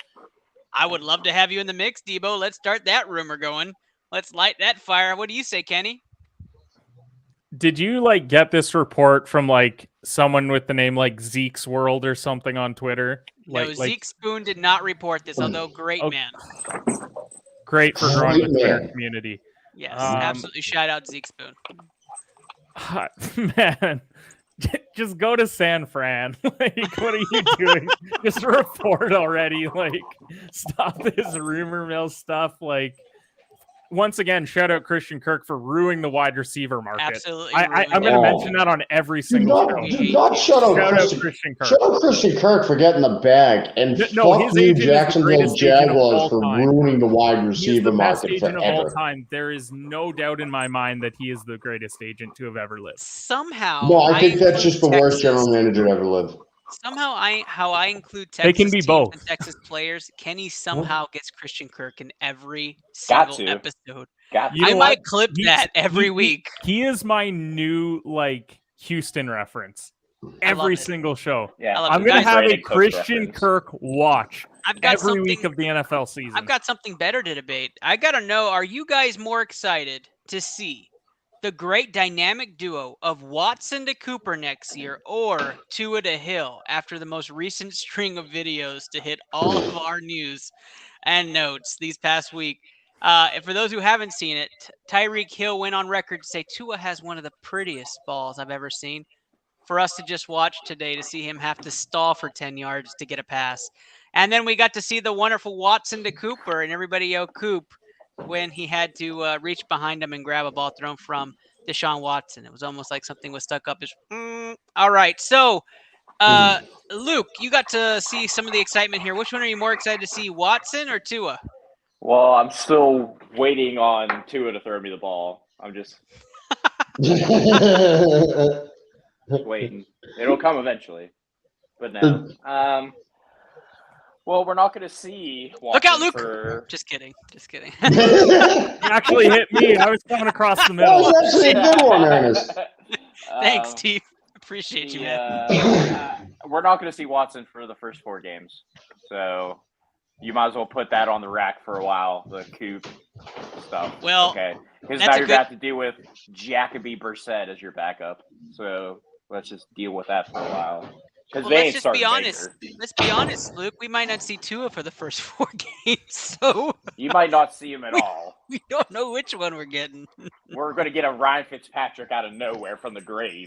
I would love to have you in the mix, Debo. Let's start that rumor going. Let's light that fire. What do you say, Kenny? Did you get this report from someone with the name Zeke's World or something on Twitter? No, Zeke Spoon did not report this, although great man. Great for growing the Twitter community. Yes, absolutely. Shout out Zeke Spoon. Man, just go to San Fran. What are you doing? Just report already. Stop this rumor mill stuff. Once again, shout out Christian Kirk for ruining the wide receiver market. Absolutely. I'm going to mention that on every single show. Do not shout out Christian Kirk. Shout out Christian Kirk for getting the bag, and fuck you, Jacksonville Jaguars, for ruining the wide receiver market forever. Of all time. There is no doubt in my mind that he is the greatest agent to have ever lived. Somehow, no, I think that's just the worst general manager to ever live. Somehow, I include Texas. They can be both. And Texas players. Kenny somehow gets Christian Kirk in every single episode. I might clip that every week. He is my new Houston reference. Every single show. Yeah, I'm going to have a Christian Kirk watch every week of the NFL season. I've got something better to debate. I got to know, are you guys more excited to see the great dynamic duo of Watson to Cooper next year, or Tua to Hill after the most recent string of videos to hit all of our news and notes these past week? And for those who haven't seen it, Tyreek Hill went on record to say Tua has one of the prettiest balls I've ever seen. For us to just watch today, to see him have to stall for 10 yards to get a pass. And then we got to see the wonderful Watson to Cooper, and everybody yelled Coop when he had to reach behind him and grab a ball thrown from Deshaun Watson. It was almost like something was stuck up his. All right. So, Luke, you got to see some of the excitement here. Which one are you more excited to see, Watson or Tua? Well, I'm still waiting on Tua to throw me the ball. I'm just waiting. It'll come eventually. But no. Well, we're not going to see. Look out, Luke! Just kidding. He actually hit me. I was coming across the middle. That was actually a good one, Ernest. Thanks, Steve. Appreciate you, man. We're not going to see Watson for the first 4 games. So you might as well put that on the rack for a while, the Coop stuff. Well, okay. Because now you're going to have to deal with Jacoby Brissett as your backup. So let's just deal with that for a while. Well, let's just be honest. Let's be honest, Luke. We might not see Tua for the first 4 games, so you might not see him at all. We don't know which one we're getting. We're going to get a Ryan Fitzpatrick out of nowhere from the grave.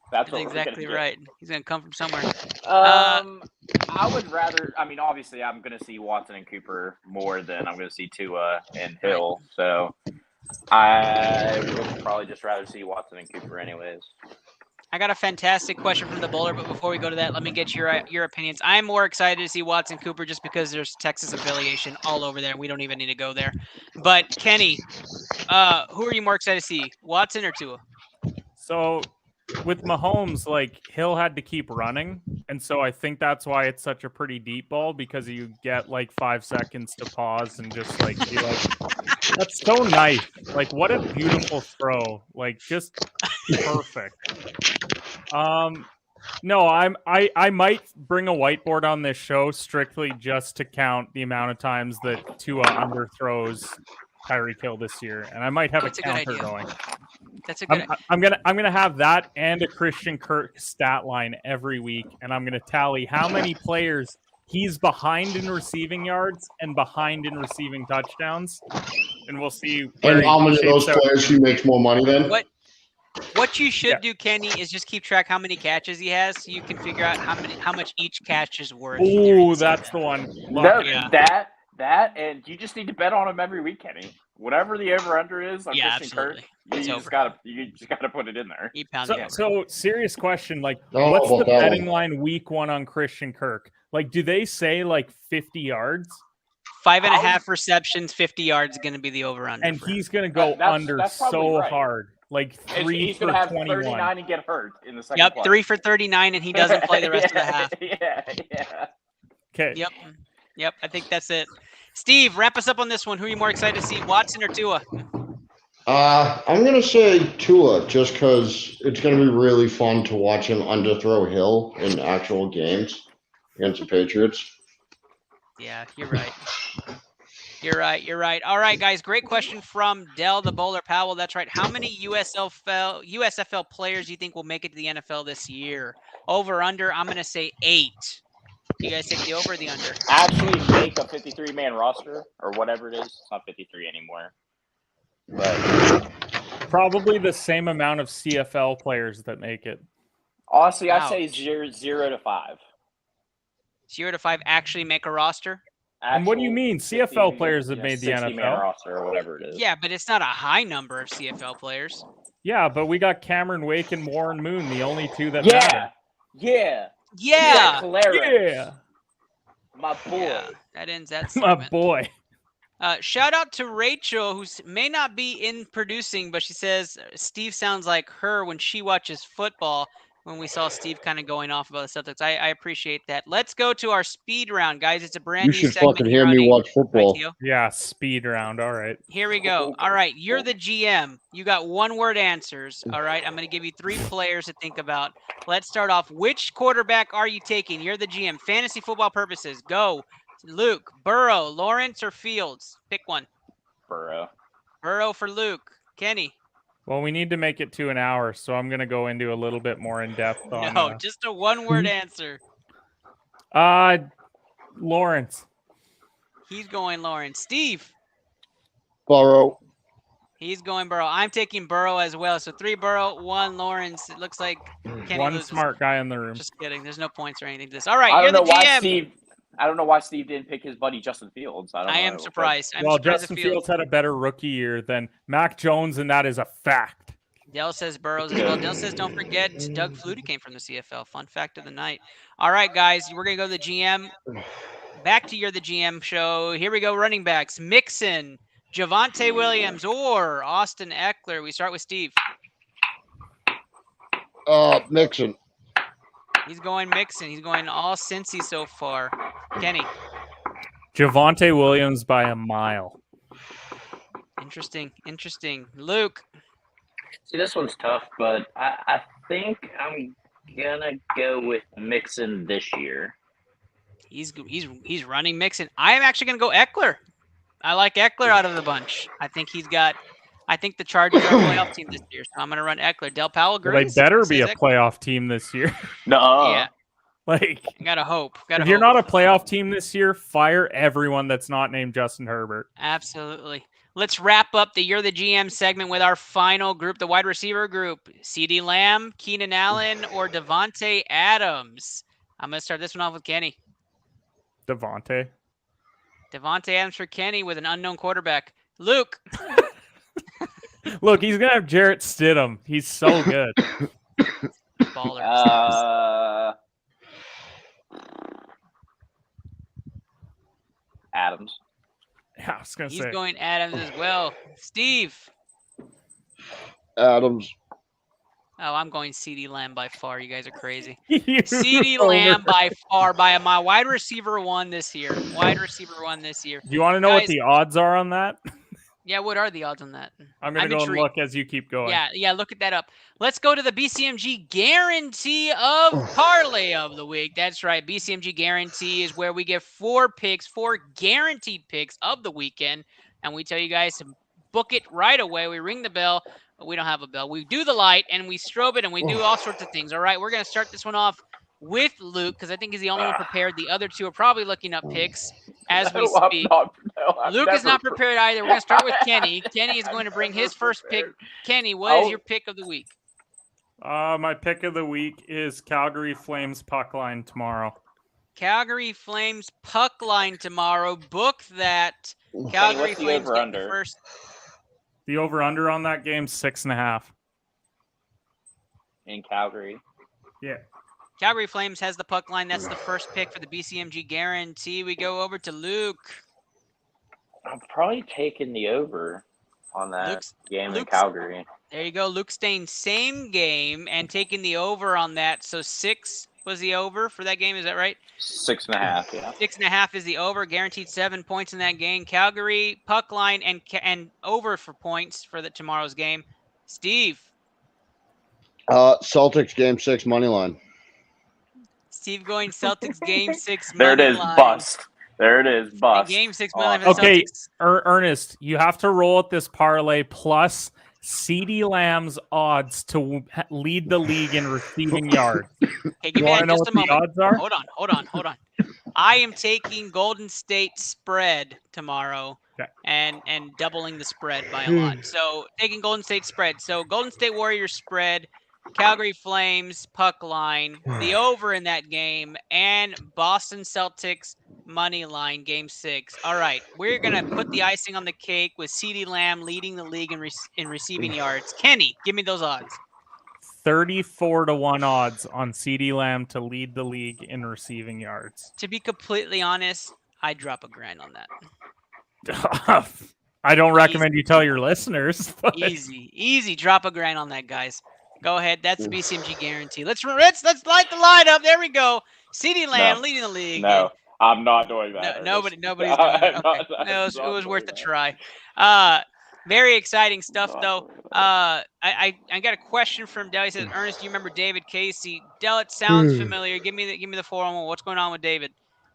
That's exactly right. He's going to come from somewhere. I would rather. I mean, obviously, I'm going to see Watson and Cooper more than I'm going to see Tua and Hill. So I would probably just rather see Watson and Cooper, anyways. I got a fantastic question from the bowler, but before we go to that, let me get your opinions. I'm more excited to see Watson Cooper just because there's Texas affiliation all over there. We don't even need to go there. But Kenny, who are you more excited to see, Watson or Tua? So with Mahomes, Hill had to keep running, and so I think that's why it's such a pretty deep ball, because you get 5 seconds to pause and just be that's so nice. What a beautiful throw. Just perfect. No, I might bring a whiteboard on this show strictly just to count the amount of times that Tua underthrows Tyreek Hill this year, and I might have a counter going. That's a good. I'm gonna have that and a Christian Kirk stat line every week, and I'm gonna tally how many players he's behind in receiving yards and behind in receiving touchdowns, and we'll see. And how many of those players he makes more money than? What you should do, Kenny, is just keep track how many catches he has, so you can figure out how much each catch is worth. Ooh, that's the one. That, and you just need to bet on him every week, Kenny. Whatever the over/under is on Christian Kirk, you just gotta put it in there. So serious question, what's the betting line week 1 on Christian Kirk? Do they say 50 yards? 5.5 receptions, 50 yards is going to be the over/under. And he's going to go under so hard. 3 he's for going to have 21. 39 and get hurt in the second play. 3 for 39, and he doesn't play the rest of the half. Yeah. Okay. Yep. I think that's it. Steve, wrap us up on this one. Who are you more excited to see, Watson or Tua? I'm gonna say Tua, just because it's gonna be really fun to watch him underthrow Hill in actual games against the Patriots. Yeah, you're right. You're right. All right, guys. Great question from Dell the Bowler Powell. That's right. How many USFL players do you think will make it to the NFL this year? Over, under? I'm going to say 8. You guys take the over or the under? Actually make a 53-man roster or whatever it is. It's not 53 anymore. But Probably the same amount of CFL players that make it. honestly, Wow. I'd say 0 to 5. 0 to 5 actually make a roster? And what do you mean? CFL players have made the 60-man NFL. roster or whatever it is. Yeah, but it's not a high number of CFL players. Yeah, but we got Cameron Wake and Warren Moon, the only two that Yeah. matter. Yeah. Yeah. My boy. Yeah, that ends that My segment. boy. Shout out to Rachel, who may not be in producing, but she says Steve sounds like her when she watches football. When we saw Steve kind of going off about the Celtics, I appreciate that. Let's go to our speed round, guys. It's a brand You new should segment fucking here hear on me watch football. ITO. Yeah, speed round. All right. Here we go. All right, you're the GM. You got one-word answers. All right, I'm going to give you 3 players to think about. Let's start off. Which quarterback are you taking? You're the GM. Fantasy football purposes. Go. Luke, Burrow, Lawrence, or Fields? Pick one. Burrow. Burrow for Luke. Kenny. Well, we need to make it to an hour, so I'm going to go into a little bit more in depth on. No, just a one-word answer. Lawrence. He's going Lawrence. Steve. Burrow. He's going Burrow. I'm taking Burrow as well. So 3 Burrow, 1 Lawrence. It looks like Kenny One loses. smart guy in the room. Just kidding. There's no points or anything to this. All right, I you're don't the know GM. why Steve. I don't know why Steve didn't pick his buddy Justin Fields. I am surprised. I'm Well, surprised Justin at Fields. Fields had a better rookie year than Mac Jones, and that is a fact. Dell says Burrows as well. Dell says don't forget Doug Flutie came from the CFL. Fun fact of the night. All right, guys, we're going to go to the GM. Back to You're the GM show. Here we go, running backs. Mixon, Javonte Williams, or Austin Eckler. We start with Steve. Mixon. He's going Mixon. He's going all Cincy so far. Kenny. Javonte Williams by a mile. Interesting. Luke. See, this one's tough, but I think I'm gonna go with Mixon this year. He's running Mixon. I am actually gonna go Eckler. I like Eckler out of the bunch. I think the Chargers are a playoff team this year, so I'm gonna run Eckler. Del Powell agrees. Well, they better be a Says Eckler. playoff team this year. No. Yeah. Like, Gotta hope. if you're not a playoff team this year, fire everyone that's not named Justin Herbert. Absolutely. Let's wrap up the You're the GM segment with our final group, the wide receiver group. CeeDee Lamb, Keenan Allen, or Devontae Adams. I'm going to start this one off with Kenny. Devontae Adams for Kenny with an unknown quarterback. Luke. Look, he's going to have Jarrett Stidham. He's so good. Baller. Adams. Yeah, I was going to He's say. going Adams as well. Steve. Adams. Oh, I'm going CeeDee Lamb by far. You guys are crazy. You CeeDee Lamb by far by my wide receiver one this year. Do you want to know Guys, what the odds are on that? Yeah, what are the odds on that? I'm going to go and look as you keep going. Yeah, look at that up. Let's go to the BCMG guarantee of parlay of the week. That's right. BCMG guarantee is where we get 4 guaranteed picks of the weekend. And we tell you guys to book it right away. We ring the bell, but we don't have a bell. We do the light and we strobe it and we do all sorts of things. All right, we're going to start this one off with Luke because I think he's the only one prepared. The other 2 are probably looking up picks as we speak. Luke is not prepared either. We're going to start with Kenny. Kenny is going to bring his first pick. Kenny, what is your pick of the week? My pick of the week is Calgary Flames puck line tomorrow. Calgary Flames puck line tomorrow. Book that. Calgary Flames get the first. The over-under on that game, 6.5. In Calgary. Yeah. Calgary Flames has the puck line. That's the first pick for the BCMG guarantee. We go over to Luke. I'm probably taking the over on that game in Calgary. There you go. Luke staying same game and taking the over on that. So 6 was the over for that game. Is that right? 6.5. Yeah. 6.5 is the over. Guaranteed 7 points in that game. Calgary puck line and over for points for tomorrow's game. Steve. Celtics game 6 money line. Steve going Celtics game 6 There money it is. line. Bust. There it is. Bust. Game 6 money line for the Okay, Celtics. Ernest, you have to roll at this parlay plus CeeDee Lamb's odds to lead the league in receiving yards. Okay, give me that just a moment. Hold on. I am taking Golden State spread tomorrow and doubling the spread by a lot. So taking Golden State spread. So Golden State Warriors spread, Calgary Flames puck line, the over in that game, and Boston Celtics money line game 6. All right, we're going to put the icing on the cake with CeeDee Lamb leading the league in receiving yards. Kenny, give me those odds. 34-1 odds on CeeDee Lamb to lead the league in receiving yards. To be completely honest, I'd drop $1,000 on that. I don't recommend you tell your listeners. But... Easy. Drop $1,000 on that, guys. Go ahead. That's the BCMG guarantee. Let's light the light up. There we go. CeeDee Lamb leading the league. No, I'm not doing that. Nobody's doing it. Okay. It was worth a try. Very exciting stuff, though. I got a question from Dell. He says, Ernest, do you remember David Casey? Dell, it sounds familiar. Give me the 411. What's going on with David?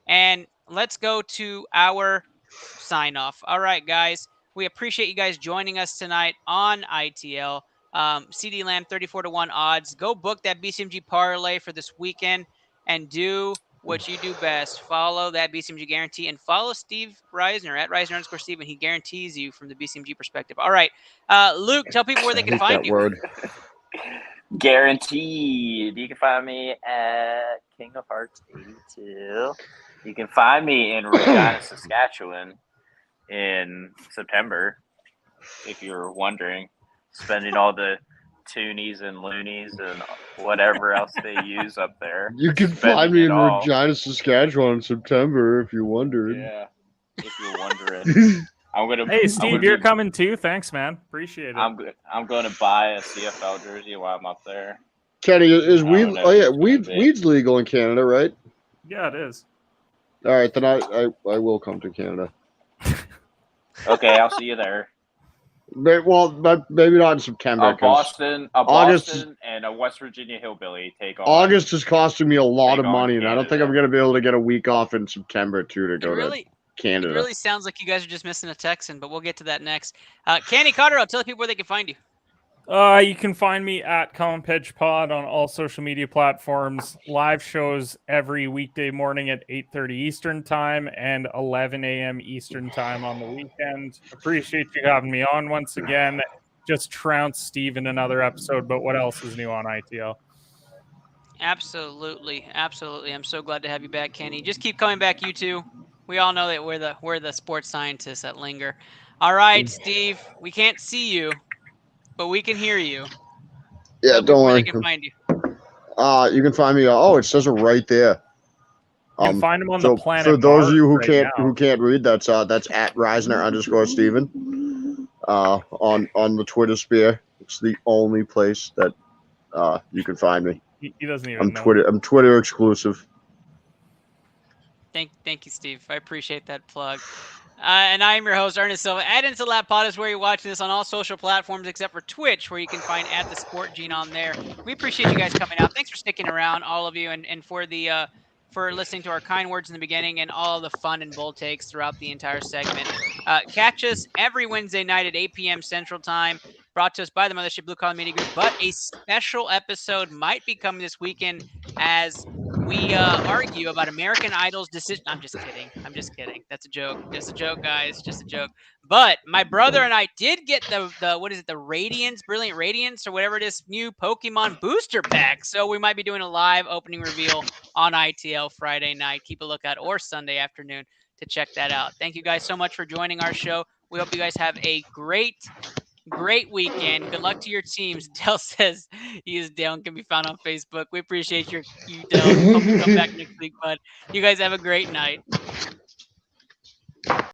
And let's go to our sign-off. All right, guys. We appreciate you guys joining us tonight on ITL. CeeDee Lamb, 34-1 odds. Go book that BCMG parlay for this weekend and do what you do best. Follow that BCMG guarantee and follow Steve Reisner at Reisner_Steve, and he guarantees you from the BCMG perspective. All right. Luke, tell people where they can find you. Word. Guaranteed. You can find me at King of Hearts 82. You can find me in Regina, Saskatchewan in September, if you're wondering. Spending all the toonies and loonies and whatever else they use up there. You can find me in Regina, Saskatchewan in September if you're wondering. Yeah, if you're wondering. Hey, Steve, you're coming too. Thanks, man. Appreciate it. I'm going to buy a CFL jersey while I'm up there. Kenny, is weed's legal in Canada, right? Yeah, it is. All right, then I will come to Canada. Okay, I'll see you there. Well, maybe not in September. Boston and a West Virginia hillbilly take on. August is costing me a lot of money, and I don't think I'm going to be able to get a week off in September too to go to Canada. It really sounds like you guys are just missing a Texan, but we'll get to that next. Kenny Cotterill, tell people where they can find you. You can find me at Colin Pitch Pod on all social media platforms. Live shows every weekday morning at 8:30 Eastern Time and 11 a.m. Eastern Time on the weekend. Appreciate you having me on once again. Just trounced Steve in another episode, but what else is new on ITL? Absolutely. I'm so glad to have you back, Kenny. Just keep coming back, you two. We all know that we're the sports scientists that linger. All right, Steve, we can't see you, but we can hear you. Yeah, so don't worry. They can find you. You can find me. It says it right there. You can find him on the planet. For those of you who right can't read, that's at Reisner_Steven on the Twitter sphere. It's the only place that you can find me. He doesn't even know. I'm Twitter exclusive. Thank you, Steve. I appreciate that plug. And I'm your host, Ernest Silva. At Into Lab Pod is where you're watching this on all social platforms except for Twitch, where you can find at the Sport Gene on there. We appreciate you guys coming out. Thanks for sticking around, all of you, and for the for listening to our kind words in the beginning and all of the fun and bold takes throughout the entire segment. Catch us every Wednesday night at 8 p.m. Central Time. Brought to us by the Mothership Blue Collar Media Group, but a special episode might be coming this weekend as we argue about American Idol's decision. I'm just kidding. That's a joke. Just a joke, guys. Just a joke. But my brother and I did get the Radiance, Brilliant Radiance, or whatever it is, new Pokemon booster pack. So we might be doing a live opening reveal on ITL Friday night. Keep a lookout, or Sunday afternoon to check that out. Thank you guys so much for joining our show. We hope you guys have a great weekend. Good luck to your teams. Dell says he is down, can be found on Facebook. We appreciate you, Dell. Hope you come back next week, bud. You guys have a great night.